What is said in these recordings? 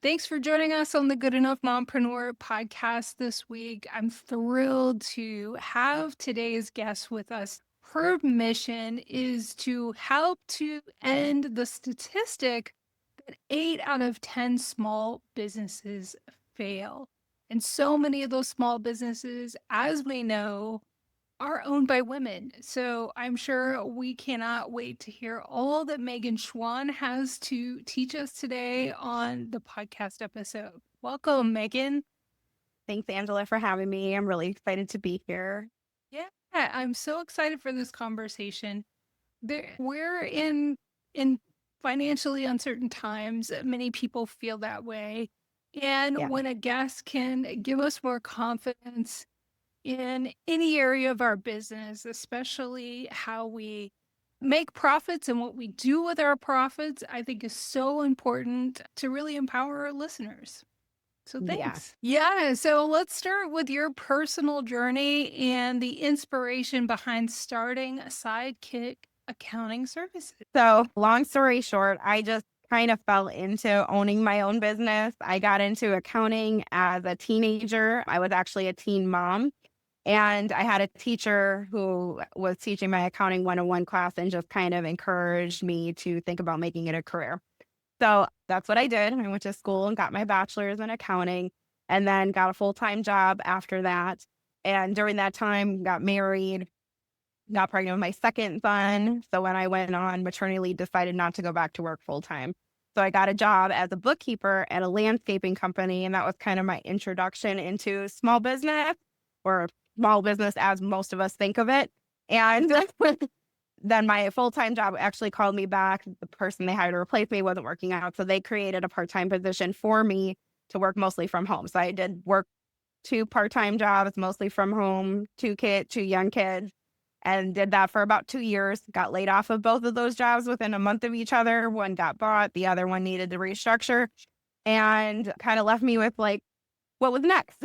Thanks for joining us on the Good Enough Mompreneur Podcast this week. I'm thrilled to have today's guest with us. Her mission is to help to end the statistic that 8 out of 10 small businesses fail. And so many of those small businesses, as we know, are owned by women. So I'm sure we cannot wait to hear all that Megan Schwan has to teach us today on the podcast episode. Welcome, Megan. Thanks, Angela, for having me. I'm really excited to be here. Yeah, I'm so excited for this conversation. We're in financially uncertain times. Many people feel that way. And Yeah. when a guest can give us more confidence in any area of our business, especially how we make profits and what we do with our profits, I think is so important to really empower our listeners. So Yeah. thanks. Yeah. So let's start with your personal journey and the inspiration behind starting Sidekick Accounting Services. So, long story short, I just kind of fell into owning my own business. I got into accounting as a teenager. I was actually a teen mom. And I had a teacher who was teaching my accounting 101 class and just kind of encouraged me to think about making it a career. So that's what I did. I went to school and got my bachelor's in accounting and then got a full-time job after that. And during that time, got married, got pregnant with my second son. So when I went on maternity leave, decided not to go back to work full-time. So I got a job as a bookkeeper at a landscaping company. And that was kind of my introduction into small business, or small business as most of us think of it. And then my full-time job actually called me back. The person they hired to replace me wasn't working out. So they created a part-time position for me to work mostly from home. So I did work 2 part-time jobs, mostly from home, 2 young kids, and did that for about 2 years. Got laid off of both of those jobs within a month of each other. One got bought, the other one needed to restructure, and kind of left me with like, what was next?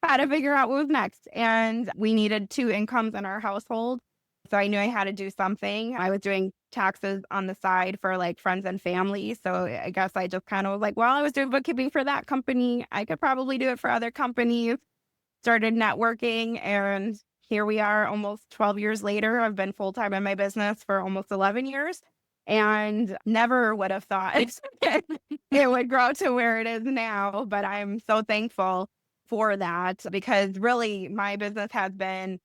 How to figure out what was next. And we needed 2 incomes in our household. So I knew I had to do something. I was doing taxes on the side for like friends and family. So I guess I just kind of was like, well, I was doing bookkeeping for that company. I could probably do it for other companies. Started networking, and here we are almost 12 years later. I've been full-time in my business for almost 11 years and never would have thought it would grow to where it is now. But I'm so thankful for that, because really my business has been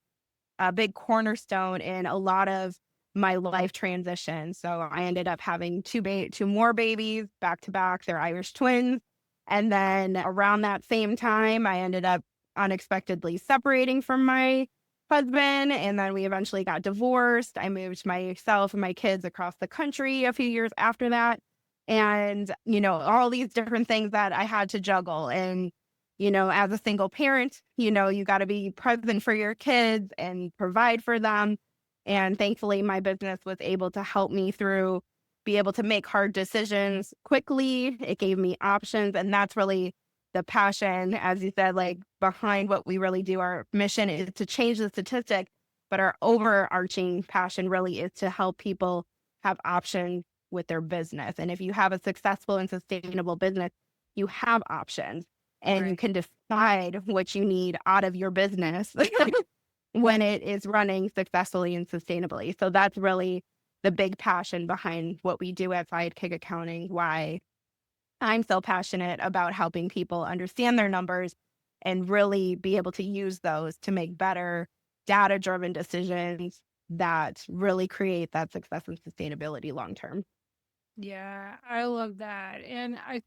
a big cornerstone in a lot of my life transition. So I ended up having 2 more babies back to back. They're Irish twins. And then around that same time, I ended up unexpectedly separating from my husband. And then we eventually got divorced. I moved myself and my kids across the country a few years after that. And, all these different things that I had to juggle. And as a single parent, you got to be present for your kids and provide for them. And thankfully, my business was able to help me through, be able to make hard decisions quickly. It gave me options. And that's really the passion, as you said, like behind what we really do. Our mission is to change the statistic, but our overarching passion really is to help people have options with their business. And if you have a successful and sustainable business, you have options. And you can decide what you need out of your business when it is running successfully and sustainably. So that's really the big passion behind what we do at Sidekick Accounting, why I'm so passionate about helping people understand their numbers and really be able to use those to make better data-driven decisions that really create that success and sustainability long-term. Yeah, I love that. And I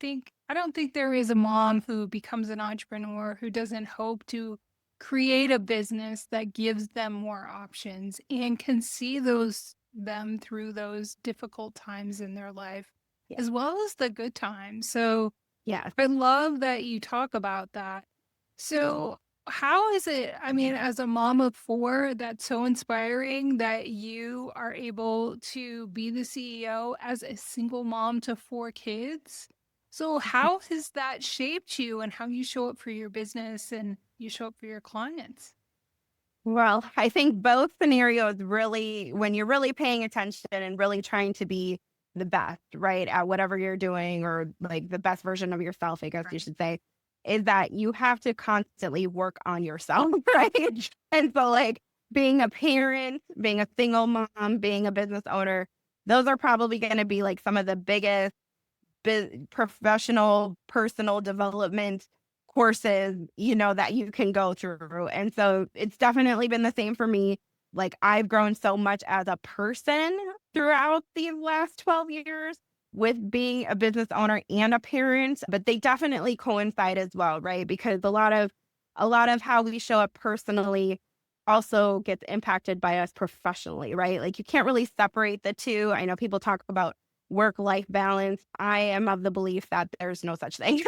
don't think there is a mom who becomes an entrepreneur who doesn't hope to create a business that gives them more options and can see them through those difficult times in their life Yeah. as well as the good times. So Yes. I love that you talk about that. So how is it, as a mom of 4, that's so inspiring that you are able to be the CEO as a single mom to 4 kids. So how has that shaped you and how you show up for your business and you show up for your clients? Well, I think both scenarios really, when you're really paying attention and really trying to be the best, right, at whatever you're doing, or like the best version of yourself, I guess you should say, is that you have to constantly work on yourself, right? And so, like, being a parent, being a single mom, being a business owner, those are probably going to be like some of the biggest professional, personal development courses, that you can go through. And so it's definitely been the same for me. Like, I've grown so much as a person throughout these last 12 years with being a business owner and a parent, but they definitely coincide as well, right? Because a lot of how we show up personally also gets impacted by us professionally, right? Like, you can't really separate the two. I know people talk about work-life balance. I am of the belief that there's no such thing.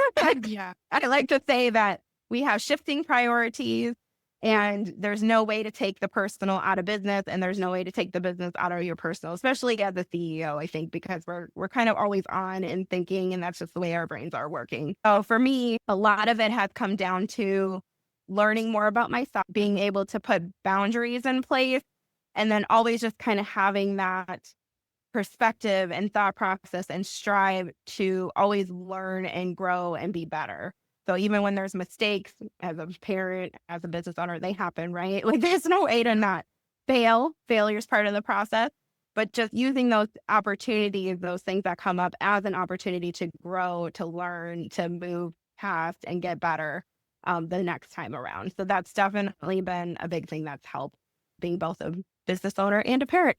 Yeah. I like to say that we have shifting priorities, and there's no way to take the personal out of business, and there's no way to take the business out of your personal, especially as a CEO, I think, because we're kind of always on and thinking, and that's just the way our brains are working. So for me, a lot of it has come down to learning more about myself, being able to put boundaries in place, and then always just kind of having that perspective and thought process and strive to always learn and grow and be better. So even when there's mistakes as a parent, as a business owner, they happen, right? Like, there's no way to not fail. Failure is part of the process, but just using those opportunities, those things that come up as an opportunity to grow, to learn, to move past and get better the next time around. So that's definitely been a big thing that's helped being both a business owner and a parent.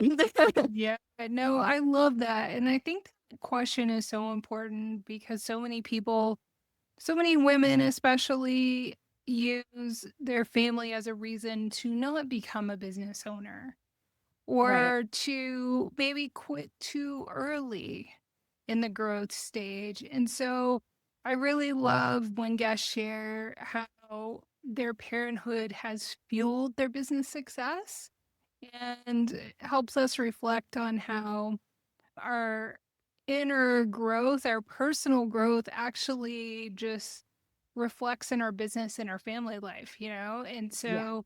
Yeah, no, I love that. And I think that question is so important because so many people, so many women especially, use their family as a reason to not become a business owner Right. or to maybe quit too early in the growth stage. And so I really love when guests share how their parenthood has fueled their business success and helps us reflect on how our inner growth, our personal growth actually just reflects in our business and our family life, you know? And Yeah. so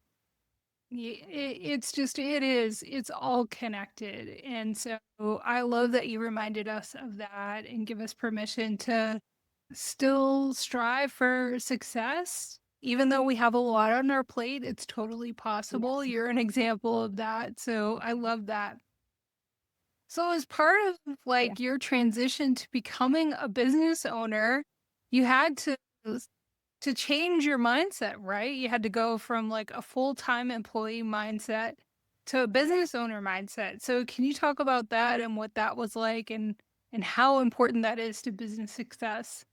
it's all connected. And so I love that you reminded us of that and give us permission to still strive for success. Even though we have a lot on our plate, it's totally possible. Yeah. You're an example of that. So I love that. So as part of Yeah. like your transition to becoming a business owner, you had to change your mindset, right? You had to go from like a full-time employee mindset to a business owner mindset. So can you talk about that and what that was like and how important that is to business success?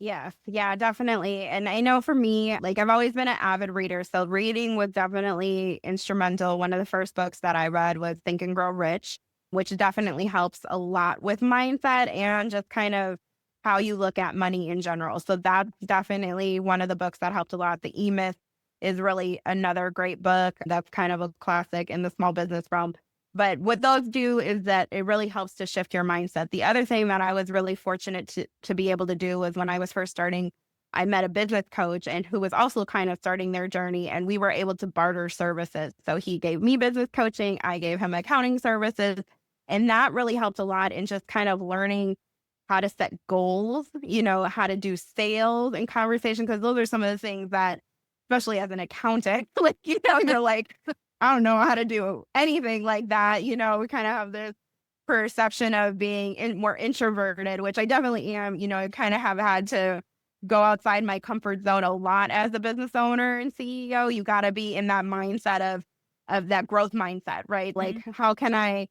Yes. Yeah, definitely. And I know for me, like, I've always been an avid reader. So reading was definitely instrumental. One of the first books that I read was Think and Grow Rich, which definitely helps a lot with mindset and just kind of how you look at money in general. So that's definitely one of the books that helped a lot. The E Myth is really another great book. That's kind of a classic in the small business realm. But what those do is that it really helps to shift your mindset. The other thing that I was really fortunate to be able to do was when I was first starting, I met a business coach and who was also kind of starting their journey, and we were able to barter services. So he gave me business coaching, I gave him accounting services, and that really helped a lot in just kind of learning how to set goals, how to do sales and conversation, because those are some of the things that, especially as an accountant, like, you're like, I don't know how to do anything like that. We kind of have this perception of being more introverted, which I definitely am. I kind of have had to go outside my comfort zone a lot as a business owner and CEO. You got to be in that mindset of that growth mindset, right? Like, Mhm. how can I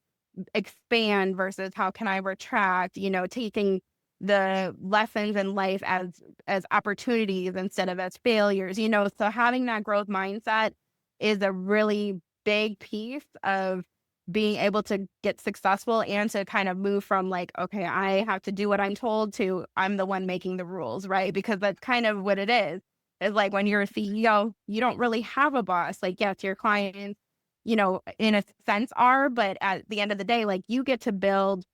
expand versus how can I retract? Taking the lessons in life as opportunities instead of as failures. So having that growth mindset is a really big piece of being able to get successful and to kind of move from like, okay, I have to do what I'm told to I'm the one making the rules, right? Because that's kind of what it is. It's like when you're a CEO, you don't really have a boss. Like, yes, your clients, in a sense are, but at the end of the day, like, you get to build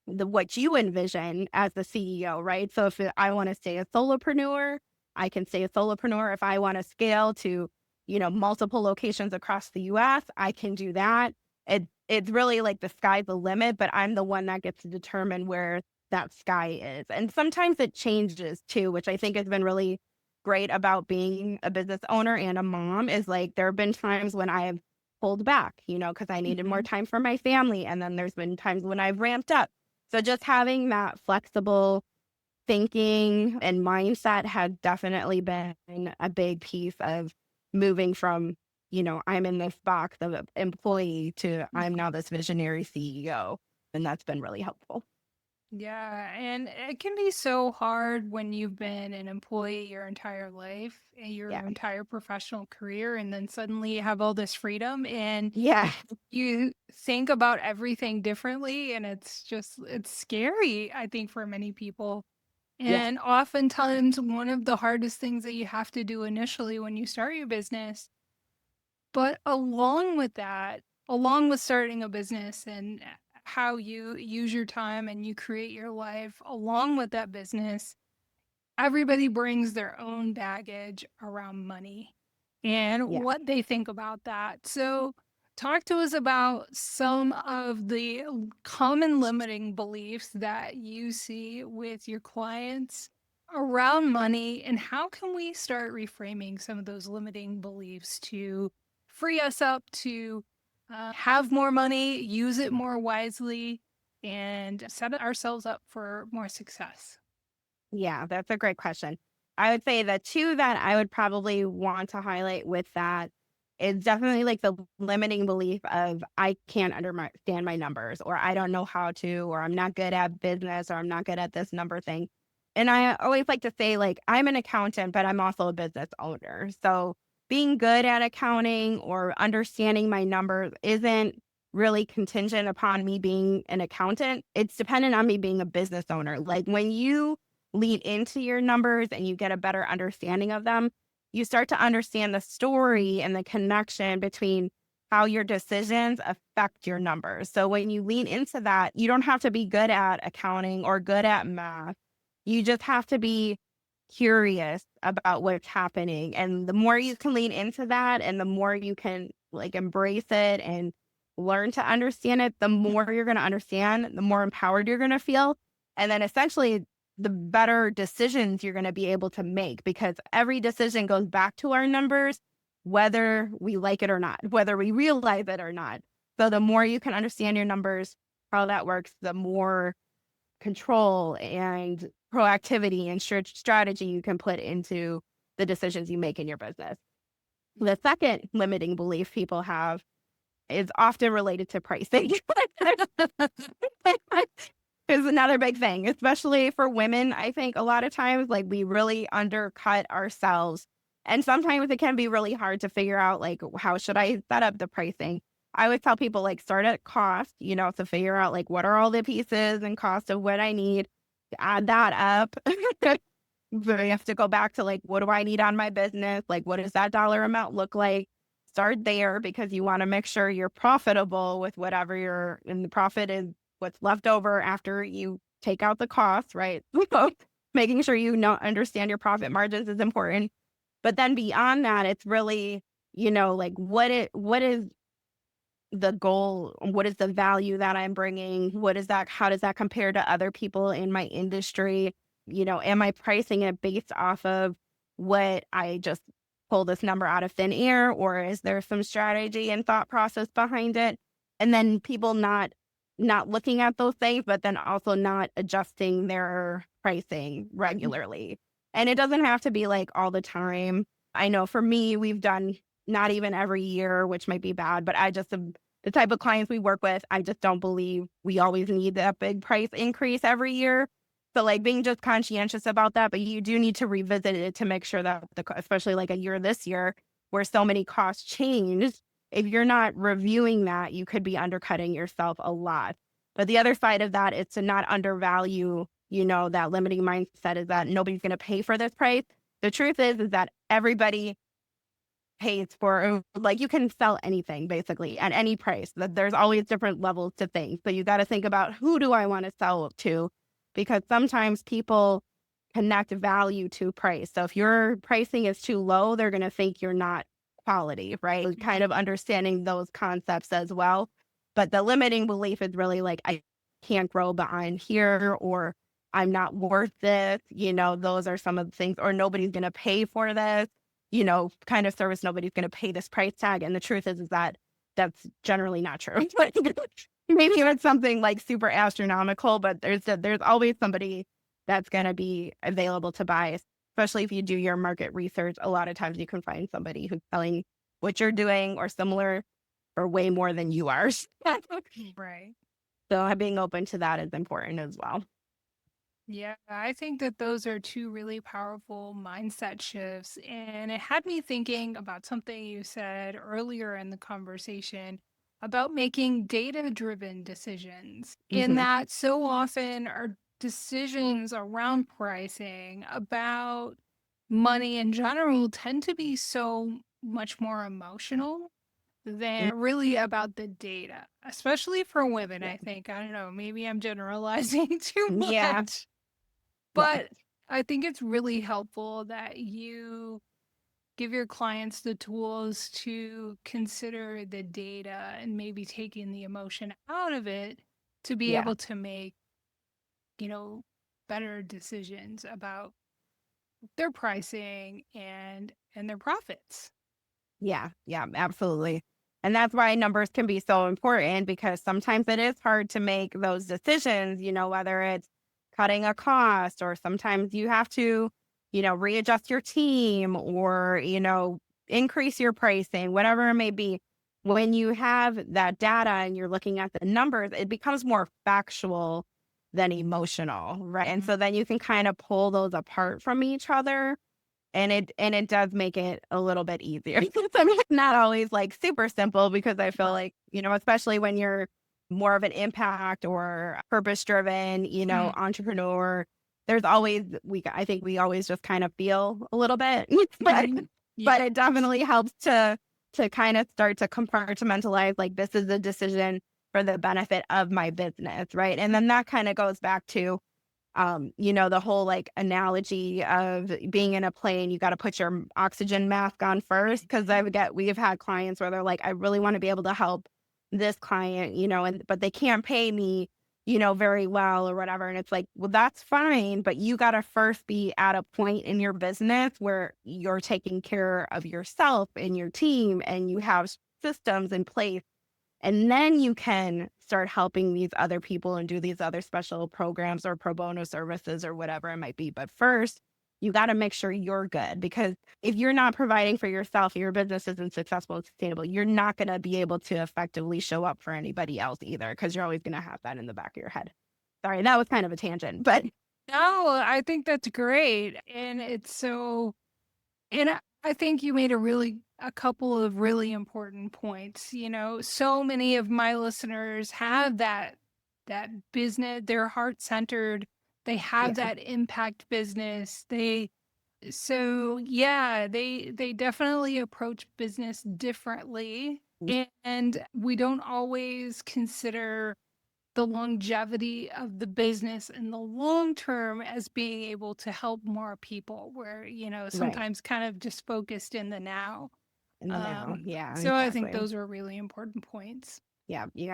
what you envision as the CEO, right? So if I want to stay a solopreneur, I can stay a solopreneur. If I want to scale to, multiple locations across the US, I can do that. It it's really like the sky's the limit, but I'm the one that gets to determine where that sky is. And sometimes it changes too, which I think has been really great about being a business owner and a mom is like there have been times when I have pulled back, because I needed more Mhm. time for my family. And then there's been times when I've ramped up. So just having that flexible thinking and mindset has definitely been a big piece of moving from, I'm in this box of a employee to I'm now this visionary CEO. And that's been really helpful. Yeah, and it can be so hard when you've been an employee your entire life, your Yeah. entire professional career, and then suddenly you have all this freedom and Yeah. you think about everything differently. And it's scary, I think, for many people. Yeah. And oftentimes, one of the hardest things that you have to do initially when you start your business, but along with that, along with starting a business and how you use your time and you create your life along with that business, everybody brings their own baggage around money and Yeah. what they think about that. So, talk to us about some of the common limiting beliefs that you see with your clients around money, and how can we start reframing some of those limiting beliefs to free us up to have more money, use it more wisely, and set ourselves up for more success. Yeah. That's a great question. I would say the two that I would probably want to highlight with that is definitely like the limiting belief of I can't understand my numbers, or I don't know how to, or I'm not good at business, or I'm not good at this number thing. And I always like to say, like, I'm an accountant, but I'm also a business owner. So being good at accounting or understanding my numbers isn't really contingent upon me being an accountant. It's dependent on me being a business owner. Like when you lead into your numbers and you get a better understanding of them, you start to understand the story and the connection between how your decisions affect your numbers. So when you lean into that, you don't have to be good at accounting or good at math. You just have to be curious about what's happening. And the more you can lean into that and the more you can like embrace it and learn to understand it, the more you're going to understand, the more empowered you're going to feel. And then essentially, the better decisions you're going to be able to make because every decision goes back to our numbers, whether we like it or not, whether we realize it or not. So the more you can understand your numbers, how that works, the more control and proactivity and strategy you can put into the decisions you make in your business. The second limiting belief people have is often related to pricing. Is another big thing, especially for women. I think a lot of times, like, we really undercut ourselves. And sometimes it can be really hard to figure out, like, how should I set up the pricing? I always tell people, like, start at cost, to figure out, like, what are all the pieces and cost of what I need, add that up. But you have to go back to, like, what do I need on my business? Like, what does that dollar amount look like? Start there because you want to make sure you're profitable with whatever and the profit is what's left over after you take out the costs, right? So making sure you know understand your profit margins is important. But then beyond that, it's really, like what is the goal? What is the value that I'm bringing? What is that? How does that compare to other people in my industry? Am I pricing it based off of what I just pull this number out of thin air, or is there some strategy and thought process behind it? And then people not looking at those things, but then also not adjusting their pricing regularly. And it doesn't have to be like all the time. I know for me, we've done not even every year, which might be bad, but I just am the type of clients we work with. I just don't believe we always need that big price increase every year. So like being just conscientious about that, but you do need to revisit it to make sure that especially like a year this year where so many costs changed, if you're not reviewing that, you could be undercutting yourself a lot. But the other side of that is to not undervalue, that limiting mindset is that nobody's going to pay for this price. The truth is that everybody pays for, like, you can sell anything basically at any price. That there's always different levels to things. So you got to think about who do I want to sell to, because sometimes people connect value to price. So if your pricing is too low, they're going to think you're not quality, right? Kind of understanding those concepts as well. But the limiting belief is really like, I can't grow beyond here, or I'm not worth this. Those are some of the things, or nobody's going to pay for this, kind of service. Nobody's going to pay this price tag. And the truth is that that's generally not true. Like, maybe it's something like super astronomical, but there's always somebody that's going to be available to buy, especially if you do your market research. A lot of times you can find somebody who's selling what you're doing or similar for way more than you are. Right. So being open to that is important as well. Yeah, I think that those are two really powerful mindset shifts. And it had me thinking about something you said earlier in the conversation about making data-driven decisions. In Hmm. that, so often our decisions around pricing, about money in general, tend to be so much more emotional than really about the data, especially for women, Yeah. I think. I don't know, maybe I'm generalizing too Yeah. much. Well, But I think it's really helpful that you give your clients the tools to consider the data and maybe taking the emotion out of it to be yeah. able to make, you know, better decisions about their pricing and their profits. Yeah. Yeah. Absolutely. And that's why numbers can be so important, because sometimes it is hard to make those decisions, whether it's cutting a cost, or sometimes you have to, readjust your team, or, increase your pricing, whatever it may be. When you have that data and you're looking at the numbers, it becomes more factual than emotional, right? And so then you can kind of pull those apart from each other. And it does make it a little bit easier. I mean, it's not always like super simple, because I feel Right. like, especially when you're more of an impact or purpose driven, Mm. entrepreneur, there's always, I think we always just kind of feel a little bit, but, Mhm. but Yeah. it definitely helps to kind of start to compartmentalize, like, this is a decision for the benefit of my business. Right. And then that kind of goes back to, the whole like analogy of being in a plane, you got to put your oxygen mask on first. Cause we've had clients where they're like, I really want to be able to help this client, but they can't pay me, very well or whatever. And it's like, well, that's fine, but you got to first be at a point in your business where you're taking care of yourself and your team, and you have systems in place, and then you can start helping these other people and do these other special programs or pro bono services or whatever it might be. But first, you got to make sure you're good, because if you're not providing for yourself, your business isn't successful and sustainable, you're not going to be able to effectively show up for anybody else either, because you're always going to have that in the back of your head. Sorry, that was kind of a tangent, but No, I think that's great. And it's so, and I think you made a couple of really important points. So many of my listeners have that business, they're heart centered. They have yeah, that impact business. They definitely approach business differently. And we don't always consider the longevity of the business in the long term as being able to help more people, where right. sometimes kind of just focused in the now. In the now. Yeah, So I think exactly. those are really important points. Yeah, you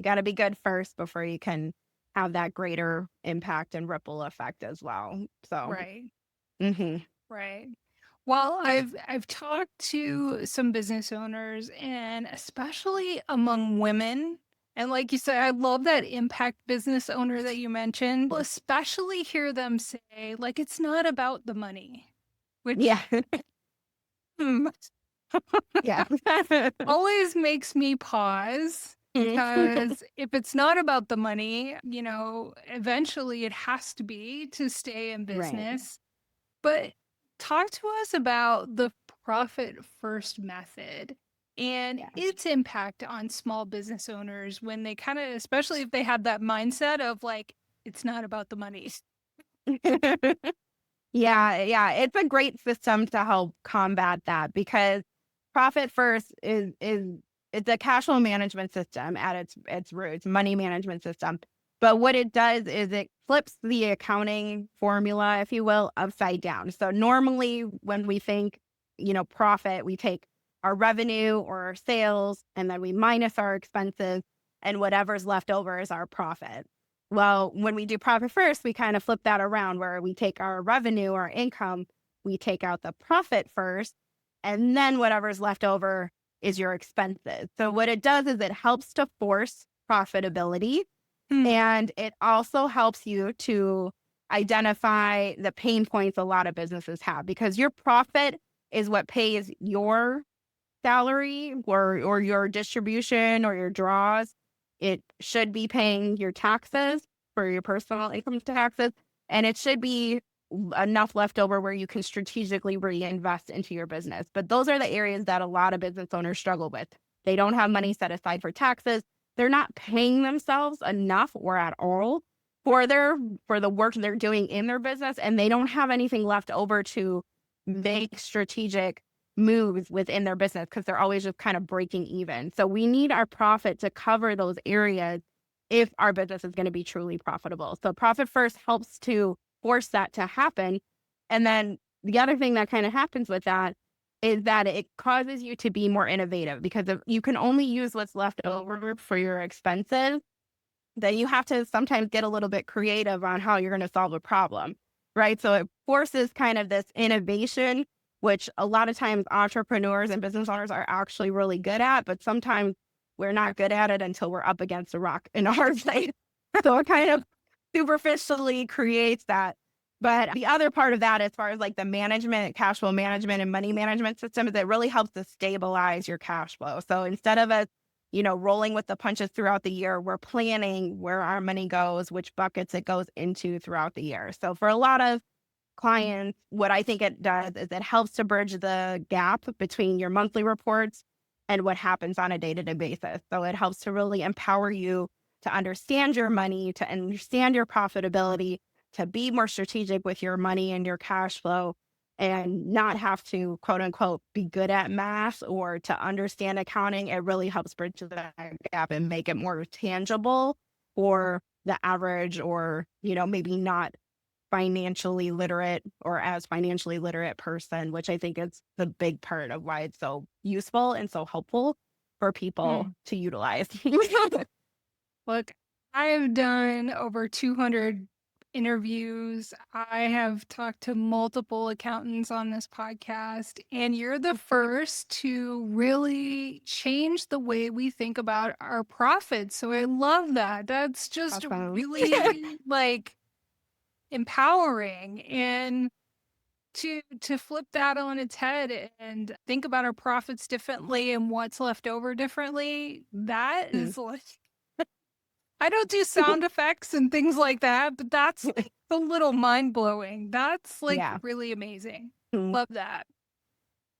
gotta be good first before you can have that greater impact and ripple effect as well. So, Right. mhm. Right. Well, I've talked to some business owners, and especially among women. And like you said, I love that impact business owner that you mentioned. Especially hear them say, like, it's not about the money, which Yeah. hmm, Yeah. always makes me pause, because if it's not about the money, eventually it has to be to stay in Right. business. But talk to us about the profit first method and Yeah. its impact on small business owners when they kind of, especially if they have that mindset of like, it's not about the money. Yeah, it's a great system to help combat that, because profit first is it's a cash flow management system at its roots, money management system. But what it does is it flips the accounting formula, if you will, upside down. So normally when we think, profit, we take our revenue or our sales, and then we minus our expenses. and whatever's left over is our profit. Well, when we do profit first, we kind of flip that around where we take our revenue, our income, we take out the profit first, and then whatever's left over is your expenses. So what it does is it helps to force profitability, and it also helps you to identify the pain points a lot of businesses have, because your profit is what pays your salary or your distribution or your draws. It should be paying your taxes for your personal income taxes, and it should be enough left over where you can strategically reinvest into your business. But those are the areas that a lot of business owners struggle with. They don't have money set aside for taxes. They're not paying themselves enough or at all for the work they're doing in their business, and they don't have anything left over to make strategic moves within their business because they're always just kind of breaking even. So we need our profit to cover those areas if our business is going to be truly profitable. So profit first helps to force that to happen. And then the other thing that kind of happens with that is that it causes you to be more innovative, because if you can only use what's left over for your expenses, then you have to sometimes get a little bit creative on how you're going to solve a problem, right? So it forces kind of this innovation, which a lot of times entrepreneurs and business owners are actually really good at, but sometimes we're not good at it until we're up against a rock in a hard place. So it kind of superficially creates that. But the other part of that, as far as like the management, cash flow management and money management system, is it really helps to stabilize your cash flow. So instead of us, rolling with the punches throughout the year, we're planning where our money goes, which buckets it goes into throughout the year. So for a lot of clients, what I think it does is it helps to bridge the gap between your monthly reports and what happens on a day-to-day basis. So it helps to really empower you to understand your money, to understand your profitability, to be more strategic with your money and your cash flow, and not have to, quote unquote, be good at math or to understand accounting. It really helps bridge that gap and make it more tangible for the average or, maybe not financially literate or as financially literate person, which I think is the big part of why it's so useful and so helpful for people to utilize. Look, I have done over 200 interviews. I have talked to multiple accountants on this podcast, and you're the first to really change the way we think about our profits. So I love that. That's just Awesome. really like empowering, and to flip that on its head and think about our profits differently and what's left over differently. That is like, I don't do sound effects and things like that, but that's a little mind blowing. That's like Yeah. really amazing. Mhm. Love that.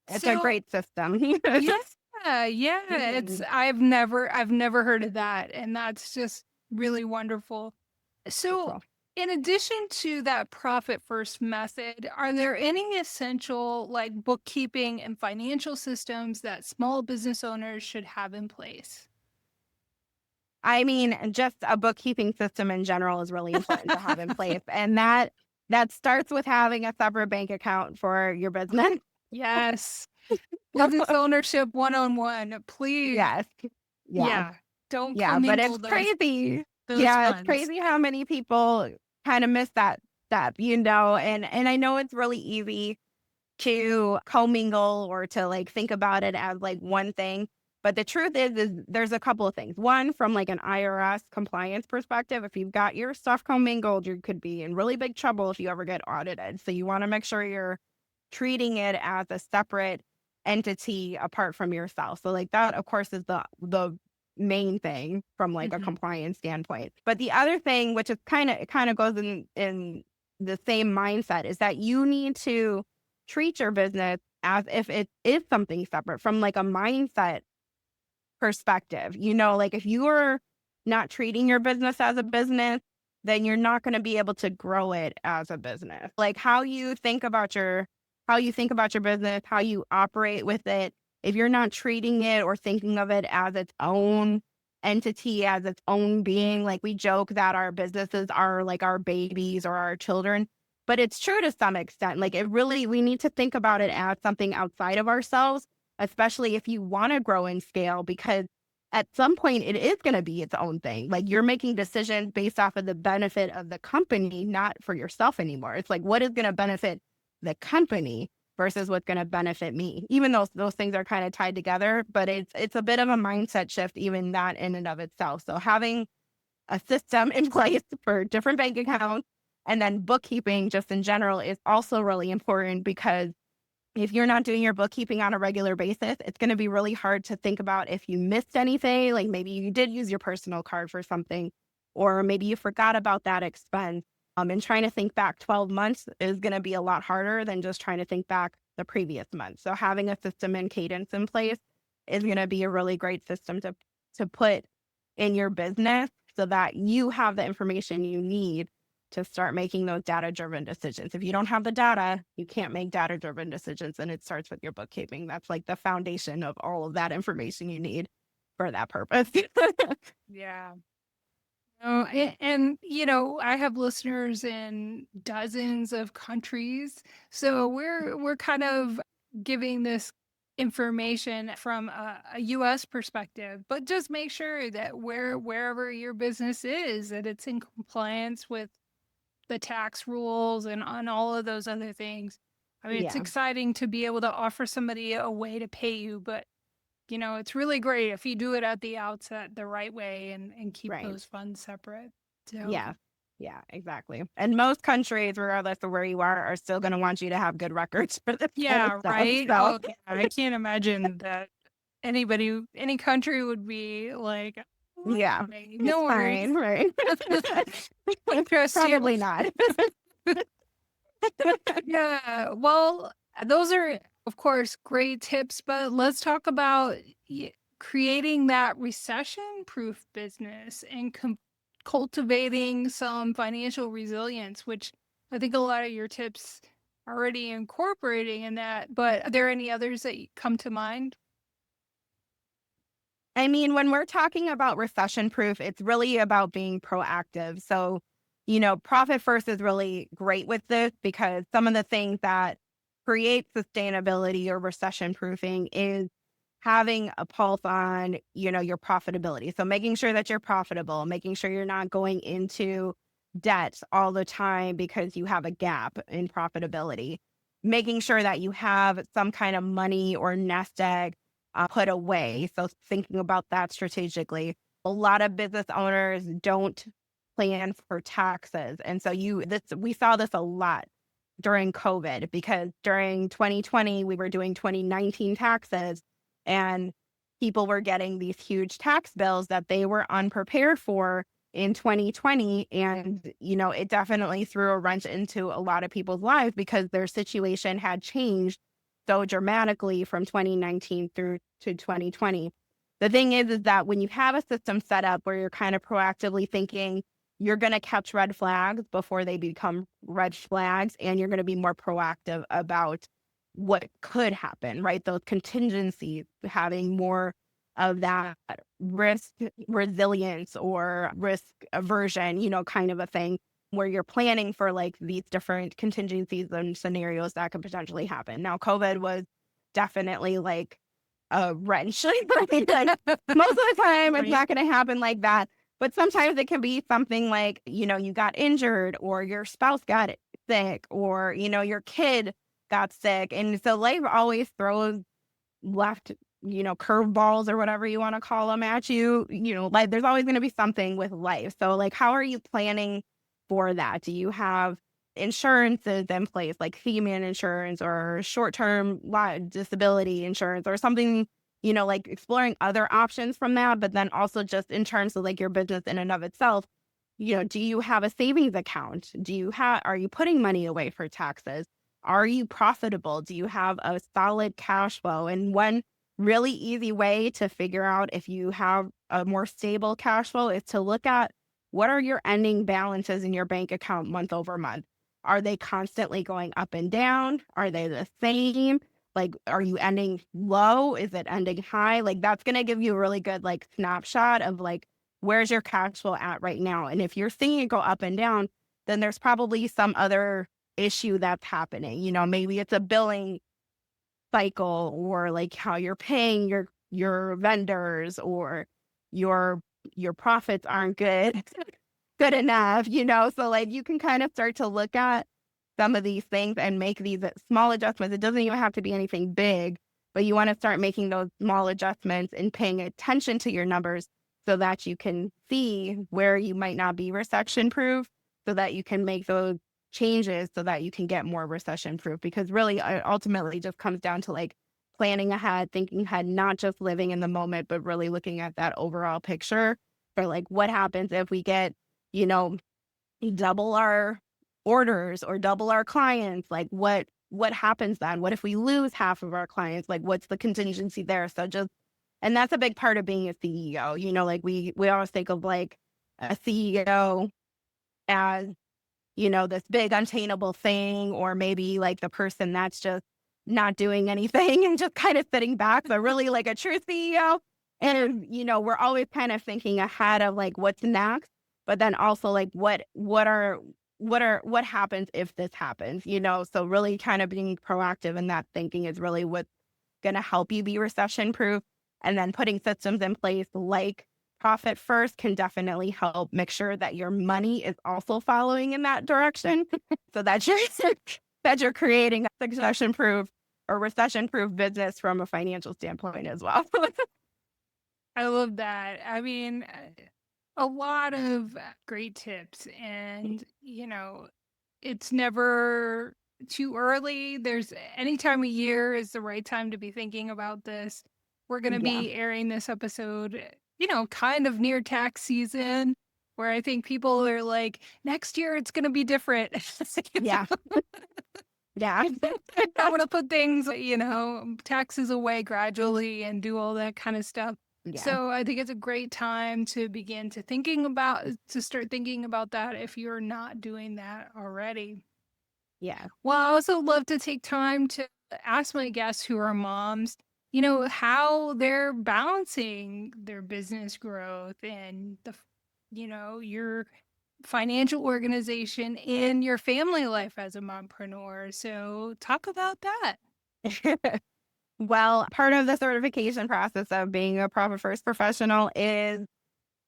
It's a great system. Yeah. It's I've never heard of that, and that's just really wonderful. So, Cool. in addition to that profit first method, are there any essential like bookkeeping and financial systems that small business owners should have in place? I mean, just a bookkeeping system in general is really important to have in place. And that starts with having a separate bank account for your business. Yes. Business ownership 101, please. Yes. Yeah. Don't Yeah, but commingle it's crazy. those Yeah, it's funds. crazy how many people kind of miss that step, and I know it's really easy to commingle or to like think about it as like one thing. But the truth is there's a couple of things. One, from like an IRS compliance perspective, if you've got your stuff commingled, you could be in really big trouble if you ever get audited. So you want to make sure you're treating it as a separate entity apart from yourself. So like that, of course, is the main thing from like a compliance standpoint. But the other thing, which is it kind of goes in the same mindset, is that you need to treat your business as if it is something separate from like a mindset perspective. Like if you are not treating your business as a business, then you're not going to be able to grow it as a business. Like how you think about your business, how you operate with it, if you're not treating it or thinking of it as its own entity, as its own being, like we joke that our businesses are like our babies or our children, but it's true to some extent. Like we need to think about it as something outside of ourselves, especially if you want to grow and scale, because at some point it is going to be its own thing. Like you're making decisions based off of the benefit of the company, not for yourself anymore. It's like, what is going to benefit the company versus what's going to benefit me? Even though those things are kind of tied together, but it's a bit of a mindset shift, even that in and of itself. So having a system in place for different bank accounts and then bookkeeping just in general is also really important, because if you're not doing your bookkeeping on a regular basis, it's going to be really hard to think about if you missed anything, like maybe you did use your personal card for something, or maybe you forgot about that expense. And trying to think back 12 months is going to be a lot harder than just trying to think back the previous month. So having a system and cadence in place is going to be a really great system to put in your business so that you have the information you need to start making those data-driven decisions. If you don't have the data, you can't make data-driven decisions, and it starts with your bookkeeping. That's like the foundation of all of that information you need for that purpose. Yeah. Oh, and I have listeners in dozens of countries, so we're kind of giving this information from a U.S. perspective, but just make sure that wherever your business is, that it's in compliance with the tax rules and on all of those other things. I mean, it's Yeah. exciting to be able to offer somebody a way to pay you, but it's really great if you do it at the outset the right way and keep Right. those funds separate. So, Yeah. Yeah, exactly. And most countries, regardless of where you are still going to want you to have good records for this kind of yeah, stuff. right. So, Oh, yeah, I can't imagine that any country would be like, yeah, okay, it's no worries. fine. Right. I trust you. Probably not. Yeah. Well, those are, of course, great tips, but let's talk about creating that recession-proof business and cultivating some financial resilience, which I think a lot of your tips are already incorporating in that. But are there any others that come to mind? I mean, when we're talking about recession proof, it's really about being proactive. So, Profit First is really great with this, because some of the things that create sustainability or recession proofing is having a pulse on, your profitability. So making sure that you're profitable, making sure you're not going into debt all the time because you have a gap in profitability, making sure that you have some kind of money or nest egg put away. So thinking about that strategically. A lot of business owners don't plan for taxes. And so we saw this a lot during COVID, because during 2020, we were doing 2019 taxes, and people were getting these huge tax bills that they were unprepared for in 2020. And, it definitely threw a wrench into a lot of people's lives, because their situation had changed so dramatically from 2019 through to 2020. The thing is that when you have a system set up where you're kind of proactively thinking you're going to catch red flags before they become red flags, and you're going to be more proactive about what could happen, right? Those contingencies, having more of that risk resilience or risk aversion, kind of a thing, where you're planning for like these different contingencies and scenarios that could potentially happen. Now, COVID was definitely like a wrench. Like, most of the time, it's not going to happen like that. But sometimes it can be something like, you got injured, or your spouse got sick, or, your kid got sick. And so life always throws left, curveballs or whatever you want to call them at you. Like there's always going to be something with life. So like, how are you planning for that? Do you have insurances in place, like female insurance or short-term disability insurance or something, like exploring other options from that? But then also just in terms of like your business in and of itself, do you have a savings account? Are you putting money away for taxes? Are you profitable? Do you have a solid cash flow? And one really easy way to figure out if you have a more stable cash flow is to look at what are your ending balances in your bank account month over month. Are they constantly going up and down? Are they the same? Like, are you ending low? Is it ending high? Like, that's going to give you a really good like snapshot of like, where's your cash flow at right now? And if you're seeing it go up and down, then there's probably some other issue that's happening. Maybe it's a billing cycle, or like how you're paying your vendors, or your profits aren't good enough, so like you can kind of start to look at some of these things and make these small adjustments. It doesn't even have to be anything big, but you want to start making those small adjustments and paying attention to your numbers so that you can see where you might not be recession proof, so that you can make those changes so that you can get more recession proof. Because really, it ultimately just comes down to like planning ahead, thinking ahead, not just living in the moment, but really looking at that overall picture for like what happens if we get, double our orders or double our clients. Like what happens then? What if we lose half of our clients? Like what's the contingency there? So just, and that's a big part of being a CEO. Like we always think of like a CEO as, this big unattainable thing, or maybe like the person that's just not doing anything and just kind of sitting back, but really like a true CEO. And, we're always kind of thinking ahead of like what's next, but then also like what happens if this happens, so really kind of being proactive in that thinking is really what's going to help you be recession proof. And then putting systems in place like profit first can definitely help make sure that your money is also following in that direction so that you're creating a recession proof or recession proof business from a financial standpoint as well. I love that. I mean, a lot of great tips, and it's never too early. There's any time of year is the right time to be thinking about this. We're going to Yeah. be airing this episode, kind of near tax season, where I think people are like, next year it's going to be different. Yeah. Yeah. I want to put things, taxes away gradually and do all that kind of stuff. Yeah. So I think it's a great time to begin to start thinking about that if you're not doing that already. Yeah. Well, I also love to take time to ask my guests who are moms, how they're balancing their business growth and your financial organization and your family life as a mompreneur. So talk about that. Well, part of the certification process of being a profit first professional is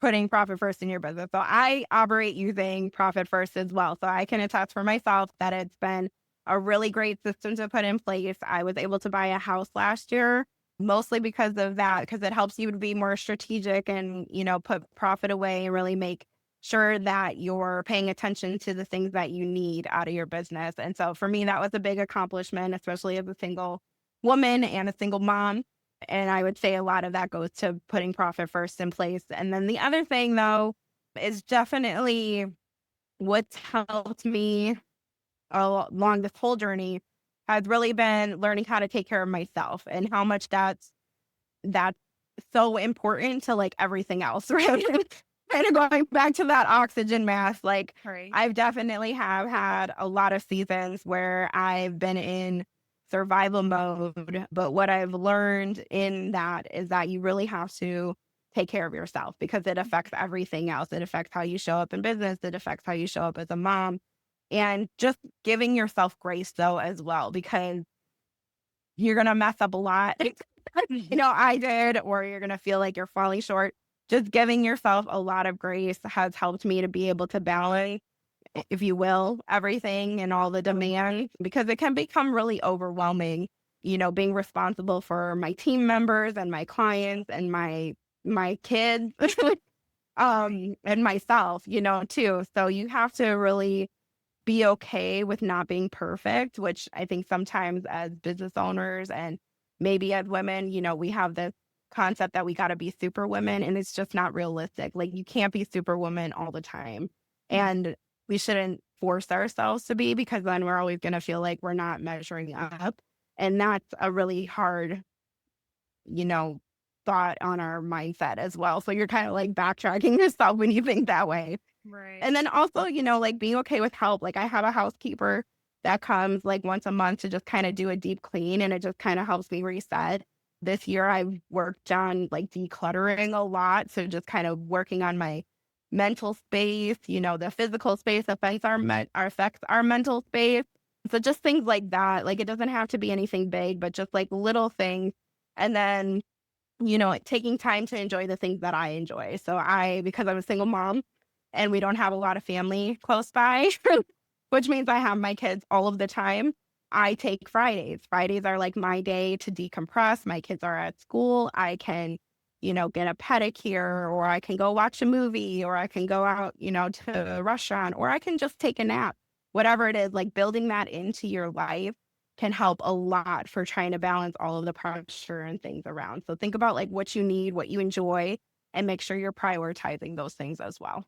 putting profit first in your business. So I operate using profit first as well. So I can attest for myself that it's been a really great system to put in place. I was able to buy a house last year, mostly because of that, because it helps you to be more strategic and, put profit away and really make sure that you're paying attention to the things that you need out of your business. And so for me, that was a big accomplishment, especially as a single woman and a single mom. And I would say a lot of that goes to putting profit first in place. And then the other thing, though, is definitely what's helped me along this whole journey has really been learning how to take care of myself and how much that's so important to like everything else, right? Kind of going back to that oxygen mask, like Right. I've definitely have had a lot of seasons where I've been in survival mode. But what I've learned in that is that you really have to take care of yourself because it affects everything else. It affects how you show up in business. It affects how you show up as a mom. And just giving yourself grace though as well, because you're going to mess up a lot. I did, or you're going to feel like you're falling short. Just giving yourself a lot of grace has helped me to be able to balance, if you will, everything and all the demands, because it can become really overwhelming, being responsible for my team members and my clients and my kids, and myself, too. So you have to really be okay with not being perfect, which I think sometimes as business owners and maybe as women, we have this concept that we got to be super women, and it's just not realistic. Like you can't be superwoman all the time. And we shouldn't force ourselves to be, because then we're always going to feel like we're not measuring up. And that's a really hard, thought on our mindset as well. So you're kind of like backtracking yourself when you think that way. Right. And then also, like being okay with help. Like I have a housekeeper that comes like once a month to just kind of do a deep clean, and it just kind of helps me reset. This year I've worked on like decluttering a lot. So just kind of working on my mental space, the physical space affects our mental space. So just things like that. Like it doesn't have to be anything big, but just like little things. And then taking time to enjoy the things that I enjoy. So because I'm a single mom and we don't have a lot of family close by, which means I have my kids all of the time, I take Fridays. Fridays are like my day to decompress. My kids are at school. I can, get a pedicure, or I can go watch a movie, or I can go out, to a restaurant, or I can just take a nap. Whatever it is, like building that into your life can help a lot for trying to balance all of the pressure and things around. So think about like what you need, what you enjoy, and make sure you're prioritizing those things as well.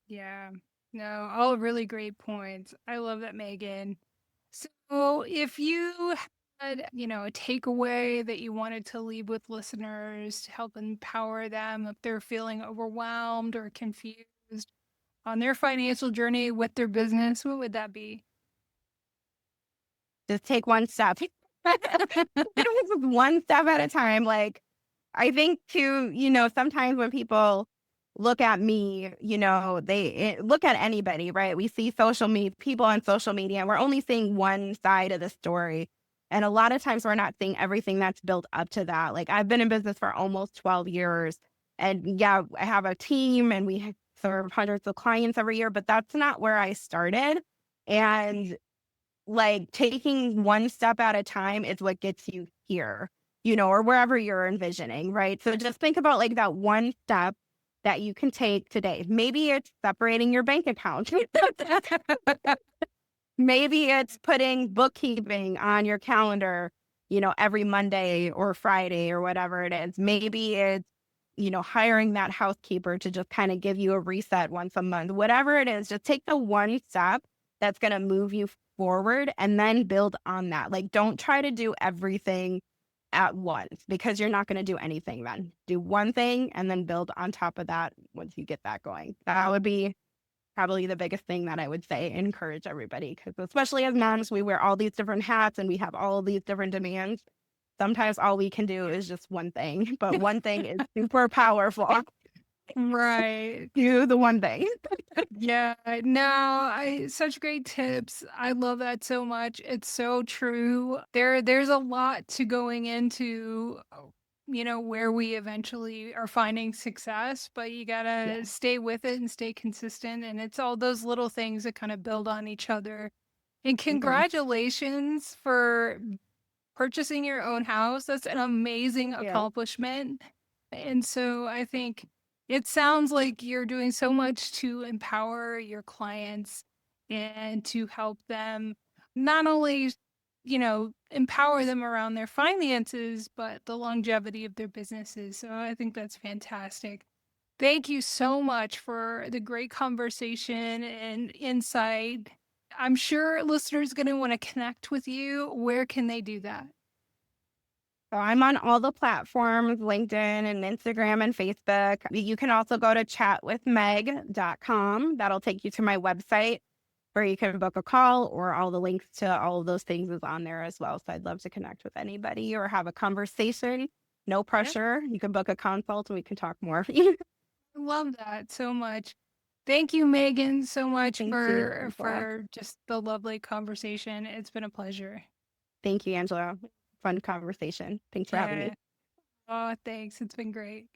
Yeah. No, all really great points. I love that, Megan. So, if you had, a takeaway that you wanted to leave with listeners to help empower them if they're feeling overwhelmed or confused on their financial journey with their business, what would that be? Just take one step. One step at a time. Like, I think too, sometimes when people look at me, they look at anybody, right? We see people on social media, and we're only seeing one side of the story. And a lot of times we're not seeing everything that's built up to that. Like, I've been in business for almost 12 years. And yeah, I have a team and we serve hundreds of clients every year, but that's not where I started. And like taking one step at a time is what gets you here, or wherever you're envisioning, right? So just think about like that one step that you can take today. Maybe it's separating your bank account. Maybe it's putting bookkeeping on your calendar, every Monday or Friday or whatever it is. Maybe it's, hiring that housekeeper to just kind of give you a reset once a month. Whatever it is, just take the one step that's going to move you forward and then build on that. Like, don't try to do everything at once, because you're not going to do anything then. Do one thing and then build on top of that once you get that going. That would be probably the biggest thing that I would say, encourage everybody, because especially as moms, we wear all these different hats and we have all these different demands. Sometimes all we can do is just one thing, but one thing is super powerful. Right. Do the one thing. Yeah. No, such great tips. I love that so much. It's so true. There's a lot to going into where we eventually are finding success, but you Yeah. gotta stay with it and stay consistent. And it's all those little things that kind of build on each other. And Mhm. congratulations for purchasing your own house. That's an amazing Yeah. accomplishment. And so I think it sounds like you're doing so much to empower your clients and to help them not only, empower them around their finances, but the longevity of their businesses. So I think that's fantastic. Thank you so much for the great conversation and insight. I'm sure listeners going to want to connect with you. Where can they do that? So I'm on all the platforms, LinkedIn and Instagram and Facebook. You can also go to chatwithmeg.com. That'll take you to my website where you can book a call, or all the links to all of those things is on there as well. So I'd love to connect with anybody or have a conversation. No Yeah, pressure. You can book a consult and we can talk more. I love that so much. Thank you, Megan, so much Thank you, for Angela. just the lovely conversation. It's been a pleasure. Thank you, Angela. Fun conversation. Thanks for having me. Yeah. Oh, thanks. It's been great.